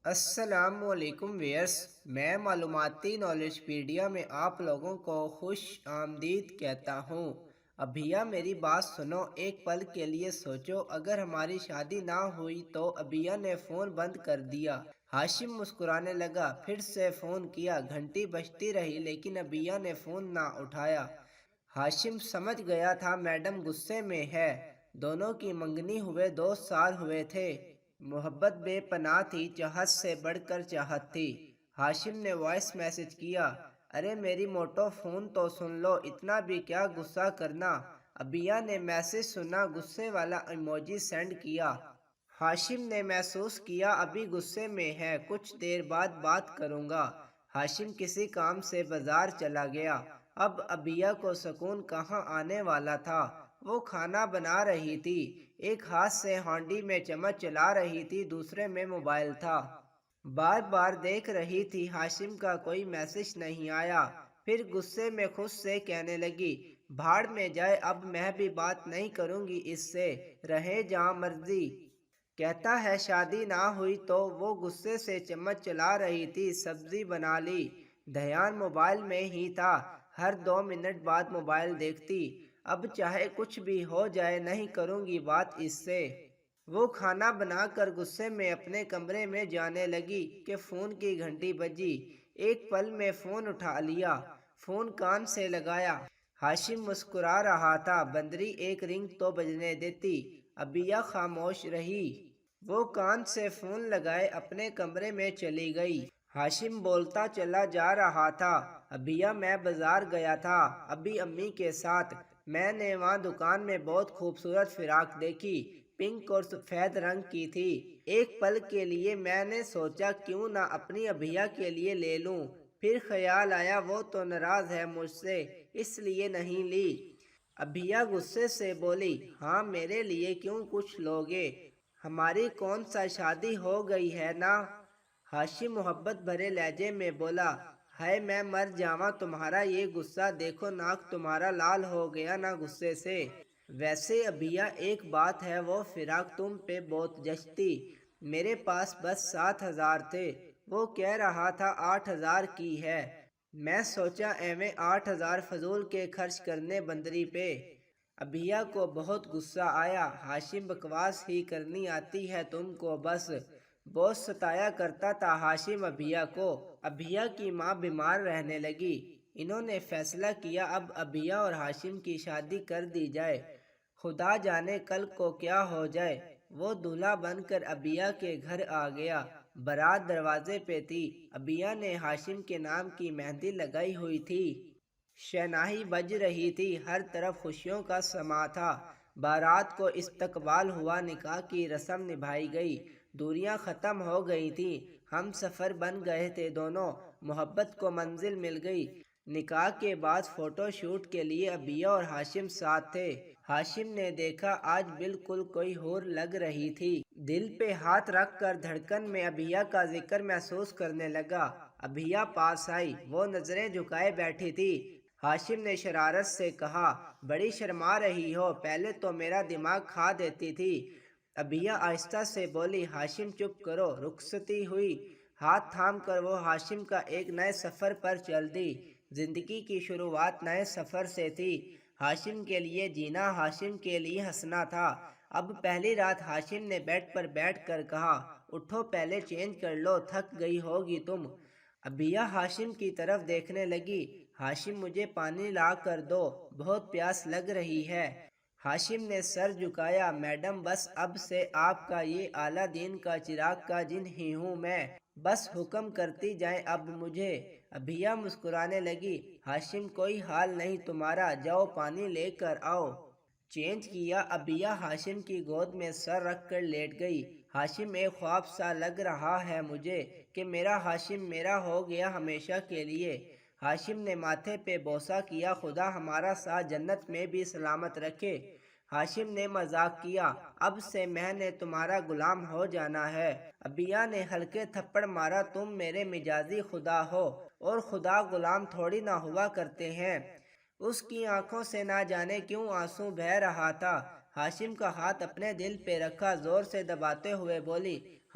السلام علیکم ویئرس، میں معلوماتی نالج پیڈیا میں آپ لوگوں کو خوش آمدید کہتا ہوں۔ ابھیا میری بات سنو، ایک پل کے لیے سوچو، اگر ہماری شادی نہ ہوئی تو۔ ابھیا نے فون بند کر دیا۔ ہاشم مسکرانے لگا، پھر سے فون کیا، گھنٹی بجتی رہی لیکن ابھیا نے فون نہ اٹھایا۔ ہاشم سمجھ گیا تھا میڈم غصے میں ہے۔ دونوں کی منگنی ہوئے 2 سال ہوئے تھے۔ محبت بے پناہ تھی، چاہت سے بڑھ کر چاہت تھی۔ ہاشم نے وائس میسج کیا، ارے میری موٹو فون تو سن لو، اتنا بھی کیا غصہ کرنا۔ ابھیا نے میسج سنا، غصے والا ایموجی سینڈ کیا۔ ہاشم نے محسوس کیا ابھی غصے میں ہے، کچھ دیر بعد بات کروں گا۔ ہاشم کسی کام سے بازار چلا گیا۔ اب ابھیا کو سکون کہاں آنے والا تھا۔ وہ کھانا بنا رہی تھی، ایک ہاتھ سے ہانڈی میں چمچ چلا رہی تھی، دوسرے میں موبائل تھا۔ بار بار دیکھ رہی تھی ہاشم کا کوئی میسج نہیں آیا، پھر غصے میں خود سے کہنے لگی، بھاڑ میں جائے، اب میں بھی بات نہیں کروں گی اس سے، رہے جہاں مرضی۔ کہتا ہے شادی نہ ہوئی تو۔ وہ غصے سے چمچ چلا رہی تھی، سبزی بنا لی، دھیان موبائل میں ہی تھا، ہر 2 منٹ بعد موبائل دیکھتی۔ اب چاہے کچھ بھی ہو جائے نہیں کروں گی بات اس سے۔ وہ کھانا بنا کر غصے میں اپنے کمرے میں جانے لگی کہ فون کی گھنٹی بجی۔ ایک پل میں فون اٹھا لیا، فون کان سے لگایا۔ ہاشم مسکرا رہا تھا، بندری ایک رنگ تو بجنے دیتی۔ ابھیا خاموش رہی۔ وہ کان سے فون لگائے اپنے کمرے میں چلی گئی۔ ہاشم بولتا چلا جا رہا تھا، ابھیا میں بازار گیا تھا ابھی امی کے ساتھ، میں نے وہاں دکان میں بہت خوبصورت فراق دیکھی، پنک اور سفید رنگ کی تھی۔ ایک پل کے لیے میں نے سوچا کیوں نہ اپنی ابھیا کے لیے لے لوں، پھر خیال آیا وہ تو ناراض ہے مجھ سے، اس لیے نہیں لی۔ ابھیا غصے سے بولی، ہاں میرے لیے کیوں کچھ لوگے، ہماری کون سا شادی ہو گئی ہے نا۔ ہاشم محبت بھرے لہجے میں بولا، ہائے میں مر جاواں، تمہارا یہ غصہ دیکھو، ناک تمہارا لال ہو گیا نا غصے سے۔ ویسے ابھیا ایک بات ہے، وہ فراق تم پہ بہت جچتی، میرے پاس بس 7,000 تھے، وہ کہہ رہا تھا 8,000 کی ہے، میں سوچا ایویں 8,000 فضول کے خرچ کرنے بندری پہ۔ ابھیا کو بہت غصہ آیا، ہاشم بکواس ہی کرنی آتی ہے تم کو بس۔ بہت ستایا کرتا تھا ہاشم ابھیا کو۔ ابھیا کی ماں بیمار رہنے لگی، انہوں نے فیصلہ کیا اب ابھیا اور ہاشم کی شادی کر دی جائے، خدا جانے کل کو کیا ہو جائے۔ وہ دولہا بن کر ابھیا کے گھر آ گیا، بارات دروازے پہ تھی، ابھیا نے ہاشم کے نام کی مہندی لگائی ہوئی تھی، شہنائی بج رہی تھی، ہر طرف خوشیوں کا سما تھا۔ بارات کو استقبال ہوا، نکاح کی رسم نبھائی گئی، دوریاں ختم ہو گئی تھیں، ہم سفر بن گئے تھے دونوں، محبت کو منزل مل گئی۔ نکاح کے بعد فوٹو شوٹ کے لیے ابھیا اور ہاشم ساتھ تھے۔ ہاشم نے دیکھا آج بالکل کوئی اور لگ رہی تھی، دل پہ ہاتھ رکھ کر دھڑکن میں ابھیا کا ذکر محسوس کرنے لگا۔ ابھیا پاس آئی، وہ نظریں جھکائے بیٹھی تھی۔ ہاشم نے شرارت سے کہا، بڑی شرما رہی ہو، پہلے تو میرا دماغ کھا دیتی تھی۔ ابھیا آہستہ سے بولی، ہاشم چپ کرو۔ رخصتی ہوئی، ہاتھ تھام کر وہ ہاشم کا ایک نئے سفر پر چل دی۔ زندگی کی شروعات نئے سفر سے تھی، ہاشم کے لیے جینا، ہاشم کے لیے ہنسنا تھا۔ اب پہلی رات ہاشم نے بیڈ پر بیٹھ کر کہا، اٹھو پہلے چینج کر لو، تھک گئی ہوگی تم۔ ابھیا ہاشم کی طرف دیکھنے لگی، ہاشم مجھے پانی لا کر دو، بہت پیاس لگ رہی ہے۔ ہاشم نے سر جھکایا، میڈم بس اب سے آپ کا یہ اعلیٰ دین کا چراغ کا جن ہی ہوں میں، بس حکم کرتی جائیں اب مجھے۔ ابھیا مسکرانے لگی، ہاشم کوئی حال نہیں تمہارا، جاؤ پانی لے کر آؤ۔ چینج کیا، ابھیا ہاشم کی گود میں سر رکھ کر لیٹ گئی۔ ہاشم ایک خواب سا لگ رہا ہے مجھے کہ میرا ہاشم میرا ہو گیا ہمیشہ کے لیے۔ ہاشم نے ماتھے پہ بوسہ کیا، خدا ہمارا ساتھ جنت میں بھی سلامت رکھے۔ ہاشم نے مذاق کیا، اب سے میں نے تمہارا غلام ہو جانا ہے۔ ابھیا نے ہلکے تھپڑ مارا، تم میرے مجازی خدا ہو، اور خدا غلام تھوڑی نہ ہوا کرتے ہیں۔ اس کی آنکھوں سے نہ جانے کیوں آنسو بہہ رہا تھا۔ ہاشم کا ہاتھ اپنے دل پہ رکھا، زور سے دباتے ہوئے بولی،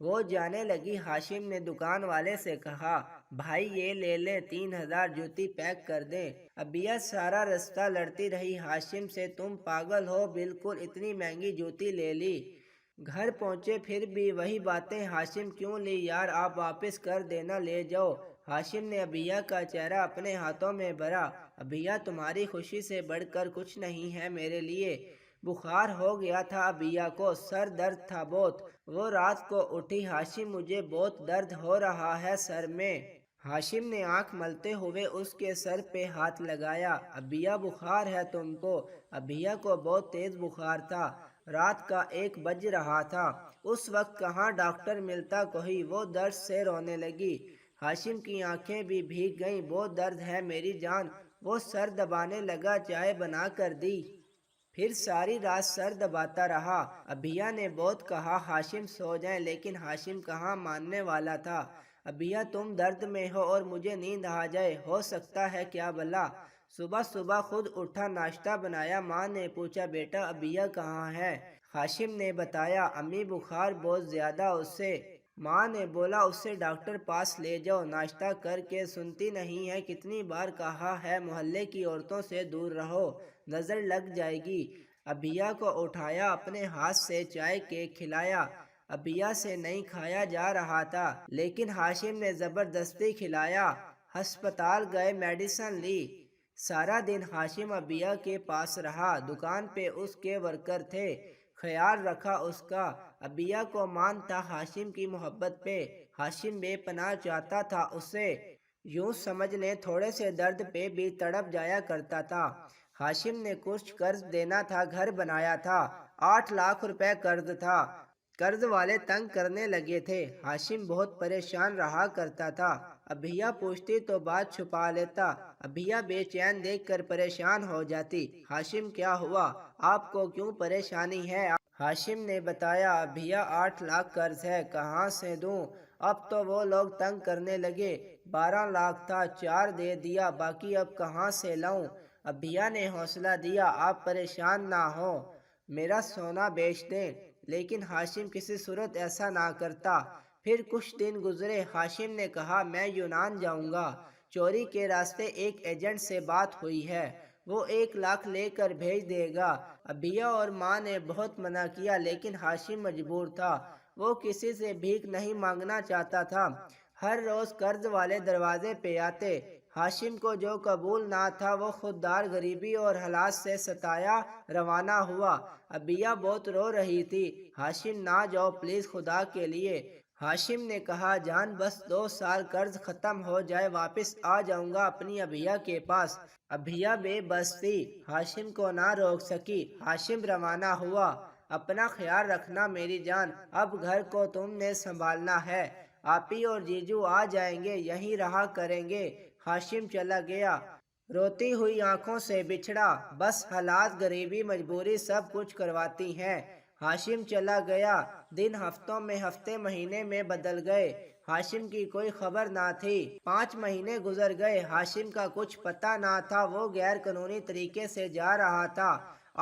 وہ جانے لگی ہاشم نے دکان والے سے کہا، بھائی یہ لے لیں، 3,000 جوتی پیک کر دیں۔ ابیہ سارا رستہ لڑتی رہی ہاشم سے، تم پاگل ہو بالکل، اتنی مہنگی جوتی لے لی؟ گھر پہنچے پھر بھی وہی باتیں، ہاشم کیوں لی یار، آپ واپس کر دینا، لے جاؤ۔ ہاشم نے ابیہ کا چہرہ اپنے ہاتھوں میں بھرا، ابیہ تمہاری خوشی سے بڑھ کر کچھ نہیں ہے میرے لیے۔ بخار ہو گیا تھا ابیہ کو، سر درد تھا بہت، وہ رات کو اٹھی، ہاشم مجھے بہت درد ہو رہا ہے سر میں۔ ہاشم نے آنکھ ملتے ہوئے اس کے سر پہ ہاتھ لگایا، ابیہ بخار ہے تم کو؟ ابیہ کو بہت تیز بخار تھا، رات کا 1 بج رہا تھا، اس وقت کہاں ڈاکٹر ملتا کوئی، وہ درد سے رونے لگی۔ ہاشم کی آنکھیں بھی بھیگ گئیں، بہت درد ہے میری جان، وہ سر دبانے لگا، چائے بنا کر دی۔ پھر ساری رات سر دباتا رہا۔ ابیہ نے بہت کہا ہاشم سو جائیں، لیکن ہاشم کہاں ماننے والا تھا۔ ابیہ تم درد میں ہو اور مجھے نیند آ جائے، ہو سکتا ہے کیا بھلا؟ صبح صبح خود اٹھا، ناشتہ بنایا، ماں نے پوچھا بیٹا ابیہ کہاں ہے؟ ہاشم نے بتایا، امی بخار بہت زیادہ اسے۔ ماں نے بولا اسے ڈاکٹر پاس لے جاؤ، ناشتہ کر کے سنتی نہیں ہے، کتنی بار کہا ہے محلے کی عورتوں سے دور رہو، نظر لگ جائے گی۔ ابیہ کو اٹھایا، اپنے ہاتھ سے چائے کیک کھلایا، ابیہ سے نہیں کھایا جا رہا تھا، لیکن ہاشم نے زبردستی کھلایا۔ ہسپتال گئے، میڈیسن لی۔ سارا دن ہاشم ابیہ کے پاس رہا، دکان پہ اس کے ورکر تھے، خیال رکھا اس کا۔ ابیہ کو مان تھا ہاشم کی محبت پہ، ہاشم بے پناہ چاہتا تھا اسے، یوں سمجھ لیں تھوڑے سے درد پہ بھی تڑپ جایا کرتا تھا۔ ہاشم نے کچھ قرض دینا تھا، گھر بنایا تھا، 8 لاکھ روپے قرض تھا، قرض والے تنگ کرنے لگے تھے، ہاشم بہت پریشان رہا کرتا تھا۔ ابیہ پوچھتی تو بات چھپا لیتا، ابیہ بے چین دیکھ کر پریشان ہو جاتی، ہاشم کیا ہوا، آپ کو کیوں پریشانی ہے؟ ہاشم نے بتایا، ابیہ 8 لاکھ قرض ہے، کہاں سے دوں، اب تو وہ لوگ تنگ کرنے لگے، 12 لاکھ تھا، 4 دے دیا، باقی اب کہاں سے لاؤں؟ ابیہ نے حوصلہ دیا، آپ پریشان نہ ہوں، میرا سونا بیچ دیں، لیکن ہاشم کسی صورت ایسا نہ کرتا۔ پھر کچھ دن گزرے، ہاشم نے کہا میں یونان جاؤں گا، چوری کے راستے ایک ایجنٹ سے بات ہوئی ہے، وہ 1 لاکھ لے کر بھیج دے گا۔ ابیہ اور ماں نے بہت منع کیا، لیکن ہاشم مجبور تھا، وہ کسی سے بھیک نہیں مانگنا چاہتا تھا۔ ہر روز قرض والے دروازے پہ آتے، ہاشم کو جو قبول نہ تھا، وہ خوددار غریبی اور حالات سے ستایا روانہ ہوا۔ ابیہ بہت رو رہی تھی، ہاشم نہ جاؤ پلیز خدا کے لیے۔ ہاشم نے کہا جان بس 2 سال قرض ختم ہو جائے، واپس آ جاؤں گا اپنی ابیہ کے پاس۔ ابیہ بے بس تھی، ہاشم کو نہ روک سکی۔ ہاشم روانہ ہوا، اپنا خیال رکھنا میری جان، اب گھر کو تم نے سنبھالنا ہے، آپی اور جیجو آ جائیں گے، یہیں رہا کریں گے۔ ہاشم چلا گیا، روتی ہوئی آنکھوں سے بچھڑا، بس حالات، غریبی، مجبوری سب کچھ کرواتی ہیں۔ ہاشم چلا گیا، دن ہفتوں میں، ہفتے مہینے میں بدل گئے، ہاشم کی کوئی خبر نہ تھی۔ 5 مہینے گزر گئے، ہاشم کا کچھ پتہ نہ تھا، وہ غیر قانونی طریقے سے جا رہا تھا۔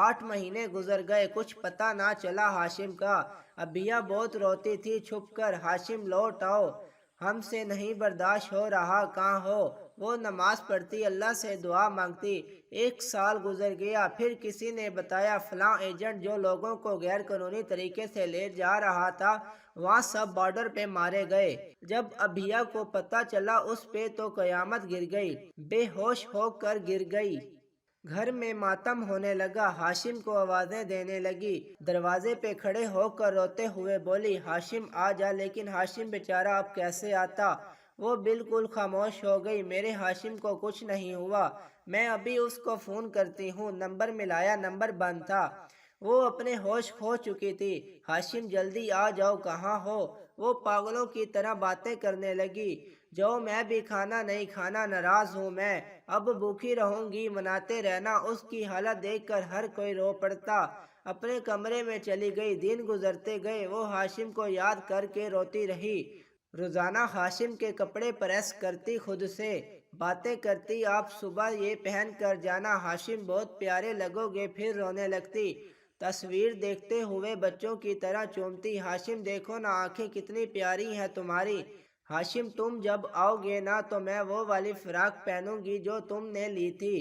8 مہینے گزر گئے، کچھ پتہ نہ چلا ہاشم کا۔ ابیہ بہت روتی تھی چھپ کر، ہاشم لوٹ آؤ، ہم سے نہیں برداشت ہو رہا، کہاں ہو؟ وہ نماز پڑھتی، اللہ سے دعا مانگتی۔ 1 سال گزر گیا، پھر کسی نے بتایا فلاں ایجنٹ جو لوگوں کو غیر قانونی طریقے سے لے جا رہا تھا، وہاں سب بارڈر پہ مارے گئے۔ جب ابیہ کو پتہ چلا اس پہ تو قیامت گر گئی، بے ہوش ہو کر گر گئی۔ گھر میں ماتم ہونے لگا، ہاشم کو آوازیں دینے لگی، دروازے پہ کھڑے ہو کر روتے ہوئے بولی ہاشم آ جا، لیکن ہاشم بیچارہ اب کیسے آتا؟ وہ بالکل خاموش ہو گئی، میرے ہاشم کو کچھ نہیں ہوا، میں ابھی اس کو فون کرتی ہوں۔ نمبر ملایا، نمبر بند تھا، وہ اپنے ہوش کھو چکی تھی۔ ہاشم جلدی آ جاؤ، کہاں ہو؟ وہ پاگلوں کی طرح باتیں کرنے لگی، جو میں بھی کھانا نہیں کھانا، ناراض ہوں میں، اب بھوکی رہوں گی، مناتے رہنا۔ اس کی حالت دیکھ کر ہر کوئی رو پڑتا، اپنے کمرے میں چلی گئی۔ دن گزرتے گئے، وہ ہاشم کو یاد کر کے روتی رہی، روزانہ ہاشم کے کپڑے پریس کرتی، خود سے باتیں کرتی، آپ صبح یہ پہن کر جانا، ہاشم بہت پیارے لگو گے، پھر رونے لگتی۔ تصویر دیکھتے ہوئے بچوں کی طرح چومتی۔ ہاشم دیکھو نا آنکھیں کتنی پیاری ہیں تمہاری۔ ہاشم تم جب آؤ گے نا تو میں وہ والی فراق پہنوں گی جو تم نے لی تھی۔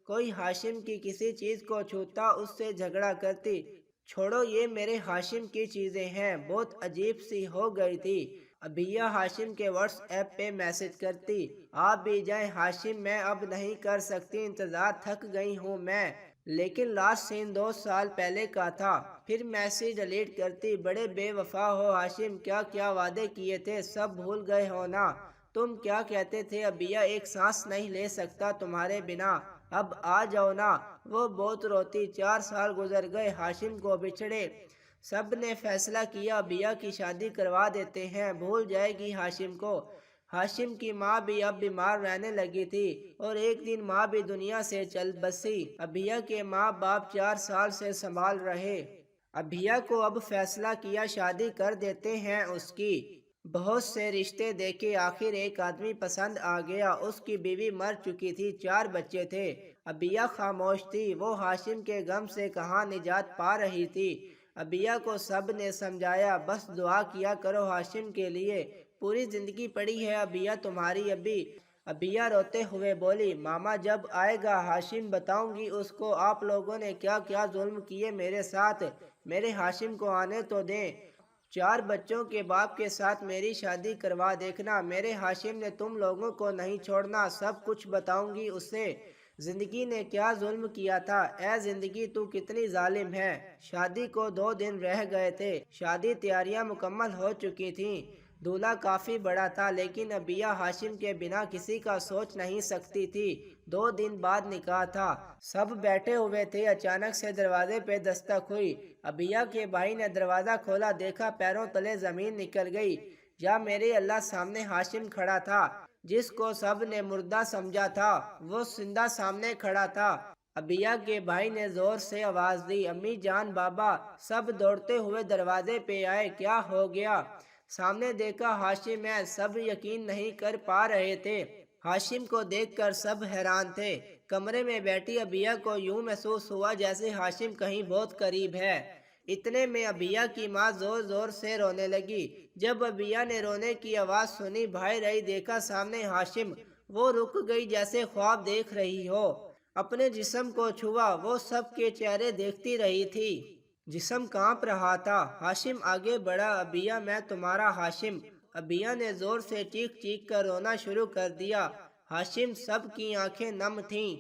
کوئی ہاشم کی کسی چیز کو چھوتا اس سے جھگڑا کرتی۔ چھوڑو یہ میرے ہاشم کی چیزیں ہیں۔ بہت عجیب سی ہو گئی تھی۔ ابھیا ہاشم کے واٹس ایپ پہ میسج کرتی، آپ بھی جائیں ہاشم میں اب نہیں کر سکتی انتظار، تھک گئی ہوں میں۔ لیکن لاسٹ سین 2 سال پہلے کا تھا۔ پھر میسج ڈیلیٹ کرتی، بڑے بے وفا ہو ہاشم، کیا کیا وعدے کیے تھے سب بھول گئے ہو نا۔ تم کیا کہتے تھے ابھیا ایک سانس نہیں لے سکتا تمہارے بنا، اب آ جاؤ نا۔ وہ بہت روتی۔ 4 سال گزر گئے ہاشم کو بچھڑے۔ سب نے فیصلہ کیا ابھیا کی شادی کروا دیتے ہیں، بھول جائے گی ہاشم کو۔ ہاشم کی ماں بھی اب بیمار رہنے لگی تھی اور ایک دن ماں بھی دنیا سے چل بسی۔ ابھیا کے ماں باپ 4 سال سے سنبھال رہے۔ ابھیا کو اب فیصلہ کیا شادی کر دیتے ہیں اس کی۔ بہت سے رشتے دیکھے، آخر ایک آدمی پسند آ گیا۔ اس کی بیوی مر چکی تھی، 4 بچے تھے۔ ابھیا خاموش تھی، وہ ہاشم کے غم سے کہاں نجات پا رہی تھی۔ ابھیا کو سب نے سمجھایا، بس دعا کیا کرو ہاشم کے لیے، پوری زندگی پڑی ہے ابھیا تمہاری ابھی۔ ابھیا روتے ہوئے بولی، ماما جب آئے گا ہاشم بتاؤں گی اس کو آپ لوگوں نے کیا کیا ظلم کیے میرے ساتھ، میرے ہاشم کو آنے تو دیں۔ 4 بچوں کے باپ کے ساتھ میری شادی کروا دیکھنا، میرے ہاشم نے تم لوگوں کو نہیں چھوڑنا، سب کچھ بتاؤں گی اسے۔ زندگی نے کیا ظلم کیا تھا، اے زندگی تو کتنی ظالم ہے۔ شادی کو 2 دن رہ گئے تھے، شادی تیاریاں مکمل ہو چکی تھیں، دولہا کافی بڑا تھا، لیکن ابھیا ہاشم کے بنا کسی کا سوچ نہیں سکتی تھی۔ 2 دن بعد نکاح تھا، سب بیٹھے ہوئے تھے، اچانک سے دروازے پہ دستک ہوئی۔ ابھیا کے بھائی نے دروازہ کھولا، دیکھا پیروں تلے زمین نکل گئی۔ یا میرے اللہ، سامنے ہاشم کھڑا تھا، جس کو سب نے مردہ سمجھا تھا، وہ زندہ سامنے کھڑا تھا۔ ابھیا کے بھائی نے زور سے آواز دی، امی جان، بابا۔ سب دوڑتے ہوئے دروازے پہ آئے، کیا ہو گیا؟ سامنے دیکھا ہاشم ہے، سب یقین نہیں کر پا رہے تھے۔ ہاشم کو دیکھ کر سب حیران تھے۔ کمرے میں بیٹھی ابھیا کو یوں محسوس ہوا جیسے ہاشم کہیں بہت قریب ہے۔ اتنے میں ابھیا کی ماں زور زور سے رونے لگی۔ جب ابھیا نے رونے کی آواز سنی، بھائی رہی، دیکھا سامنے ہاشم، وہ رک گئی جیسے خواب دیکھ رہی ہو۔ اپنے جسم کو چھوا، وہ سب کے چہرے دیکھتی رہی تھی۔ جسم کانپ رہا تھا۔ ہاشم آگے بڑھا، ابھیا میں تمہارا ہاشم۔ ابھیا نے زور سے چیخ چیخ کر رونا شروع کر دیا۔ ہاشم، سب کی آنکھیں نم تھیں۔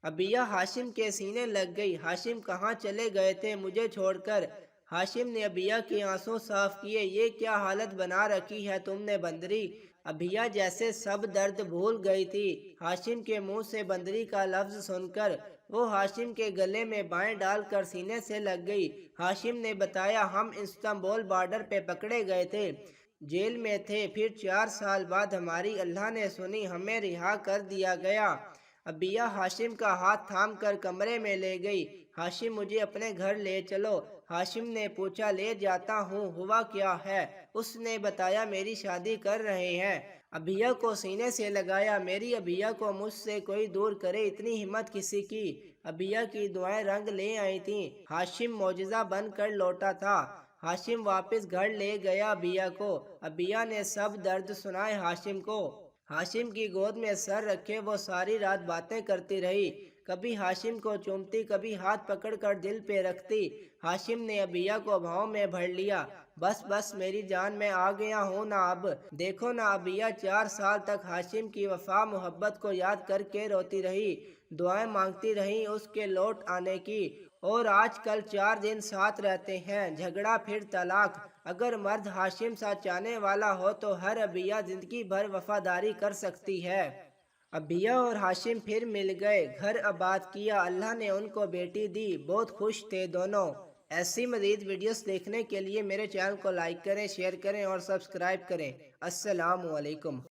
ابھیا ہاشم کے سینے لگ گئی۔ ہاشم کہاں چلے گئے تھے مجھے چھوڑ کر؟ ہاشم نے ابھیا کے آنسو صاف کیے، یہ کیا حالت بنا رکھی ہے تم نے بندری؟ ابھیا جیسے سب درد بھول گئی تھی۔ ہاشم کے منہ سے بندری کا لفظ سن کر وہ ہاشم کے گلے میں بائیں ڈال کر سینے سے لگ گئی۔ ہاشم نے بتایا، ہم استنبول بارڈر پہ پکڑے گئے تھے، جیل میں تھے، پھر 4 سال بعد ہماری اللہ نے سنی، ہمیں رہا کر دیا گیا۔ ابھیا ہاشم کا ہاتھ تھام کر کمرے میں لے گئی۔ ہاشم، مجھے اپنے گھر لے چلو۔ ہاشم نے پوچھا، لے جاتا ہوں، ہوا کیا ہے؟ اس نے بتایا، میری شادی کر رہے ہیں۔ ابھیا کو سینے سے لگایا، میری ابھیا کو مجھ سے کوئی دور کرے، اتنی ہمت کسی کی؟ ابھیا کی دعائیں رنگ لے آئی تھیں۔ ہاشم معجزہ بن کر لوٹا تھا۔ ہاشم واپس گھر لے گیا ابھیا کو۔ ابھیا نے سب درد سنائے ہاشم کو۔ ہاشم کی گود میں سر رکھے وہ ساری رات باتیں کرتی رہی، کبھی ہاشم کو چومتی، کبھی ہاتھ پکڑ کر دل پہ رکھتی۔ ہاشم نے ابھیا کو بھاؤں میں بھر لیا، بس بس میری جان، میں آ گیا ہوں نا اب۔ دیکھو نا ابھیا 4 سال تک ہاشم کی وفا محبت کو یاد کر کے روتی رہی، دعائیں مانگتی رہی اس کے لوٹ آنے کی، اور آج کل 4 دن ساتھ رہتے ہیں، جھگڑا پھر طلاق۔ اگر مرد ہاشم سا چاہنے والا ہو تو ہر ابھیا زندگی بھر وفاداری کر سکتی ہے۔ ابھیا اور ہاشم پھر مل گئے، گھر آباد کیا، اللہ نے ان کو بیٹی دی، بہت خوش تھے دونوں۔ ایسی مزید ویڈیوز دیکھنے کے لیے میرے چینل کو لائک کریں، شیئر کریں اور سبسکرائب کریں۔ السلام علیکم۔